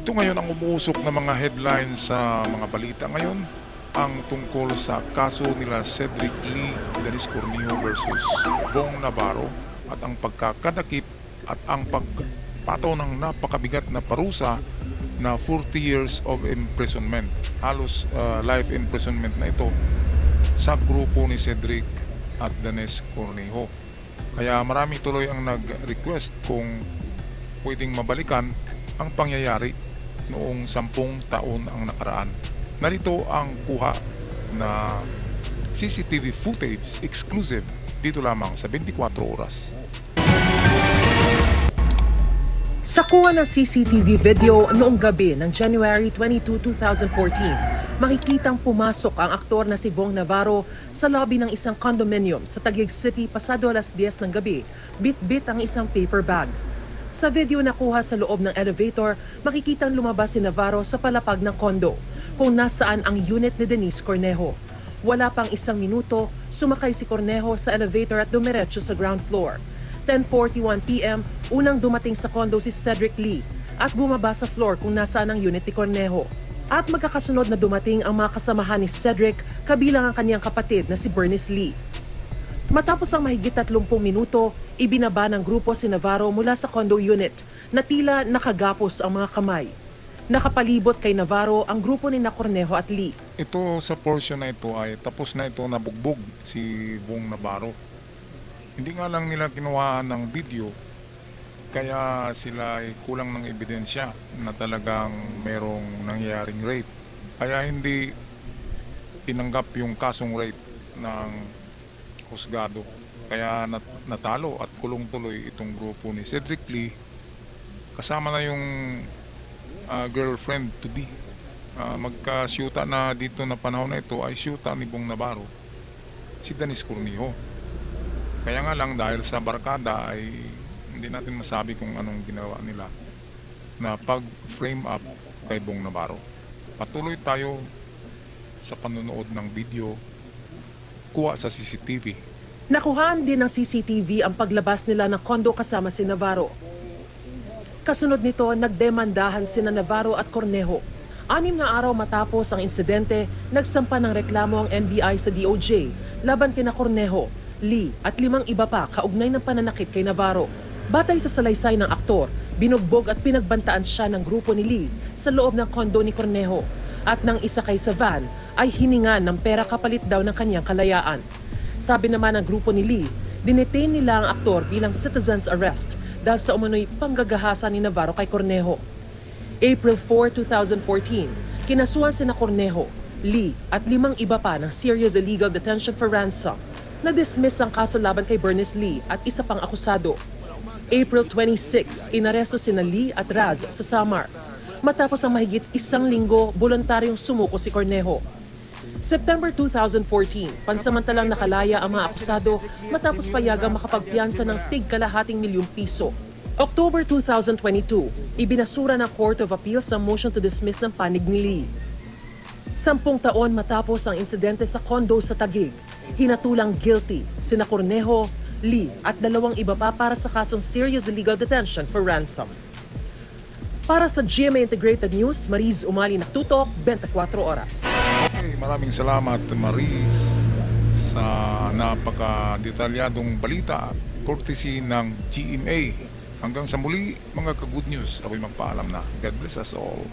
Ito ngayon ang umuusok na mga headlines sa mga balita ngayon, ang tungkol sa kaso nila Cedric Lee, Dennis Cornejo versus Bong Navarro at ang pagkakadakip at ang pagpataw ng napakabigat na parusa na 40 years of imprisonment. Halos life imprisonment na ito sa grupo ni Cedric at Dennis Cornejo. Kaya marami tuloy ang nag-request kung pwedeng mabalikan ang pangyayari noong 10 taon ang nakaraan. Narito ang kuha na CCTV footage exclusive dito lamang sa 24 oras. Sa kuha ng CCTV video noong gabi ng January 22, 2014, makikitang pumasok ang aktor na si Bong Navarro sa lobby ng isang condominium sa Taguig City pasado alas 10 ng gabi, bit-bit ang isang paper bag. Sa video na kuha sa loob ng elevator, makikitang lumabas si Navarro sa palapag ng kondo, kung nasaan ang unit ni Denise Cornejo. Wala pang isang minuto, sumakay si Cornejo sa elevator at dumiretso sa ground floor. 10:41 p.m., unang dumating sa kondo si Cedric Lee at bumaba sa floor kung nasaan ang unit ni Cornejo. At magkakasunod na dumating ang mga kasamahan ni Cedric, kabilang ang kanyang kapatid na si Bernice Lee. Matapos ang mahigit 30 minuto, ibinaba ng grupo si Navarro mula sa condo unit na tila nakagapos ang mga kamay. Nakapalibot kay Navarro ang grupo ni Cornejo at Lee. Ito sa portion na ito ay tapos na ito nabugbog si Bong Navarro. Hindi nga lang nila kinuhaan ng video, kaya sila ay kulang ng ebidensya na talagang merong nangyaring rape. Kaya hindi tinanggap yung kasong rape ng husgado. Kaya natalo at kulong tuloy itong grupo ni Cedric Lee, kasama na yung girlfriend to be. Magka-syuta na dito na panahon na ito ay syuta ni Bong Navarro, si Dennis Cornejo. Kaya nga lang dahil sa barkada ay hindi natin masabi kung anong ginawa nila na pag-frame up kay Bong Navarro. Patuloy tayo sa panonood ng video kuha sa CCTV. Nakuhaan din ng CCTV ang paglabas nila ng kondo kasama si Navarro. Kasunod nito, nagdemandahan sina Navarro at Cornejo. 6 na araw matapos ang insidente, nagsampa ng reklamo ang NBI sa DOJ laban kina Cornejo, Lee at 5 iba pa kaugnay ng pananakit kay Navarro. Batay sa salaysay ng aktor, binugbog at pinagbantaan siya ng grupo ni Lee sa loob ng kondo ni Cornejo. At nang isakay sa van, ay hiningan ng pera kapalit daw ng kanyang kalayaan. Sabi naman ng grupo ni Lee, dinetain nila ang aktor bilang citizen's arrest dahil sa umano'y panggagahasa ni Navarro kay Cornejo. April 4, 2014, kinasuhan sina Cornejo, Lee at 5 iba pa ng serious illegal detention for ransom. Na-dismiss ang kaso laban kay Bernice Lee at isa pang akusado. April 26, inaresto sina Lee at Raz sa Samar. Matapos ang mahigit 1 linggo, voluntaryong sumuko si Cornejo. September 2014, pansamantalang nakalaya ang mga akusado matapos payagang makapagpiyansa ng tig-1/2 milyon piso. October 2022, ibinasura ng Court of Appeals ang motion to dismiss ng panig ni Lee. 10 taon matapos ang insidente sa kondo sa Taguig, hinatulang guilty sina Cornejo, Lee at 2 iba pa para sa kasong serious illegal detention for ransom. Para sa GMA Integrated News, Mariz Umali Naktutok, 24 oras. Okay, maraming salamat Maris sa napaka-detalyadong balita courtesy ng GMA. Hanggang sa muli mga ka-good news, ako'y magpaalam na. God bless us all.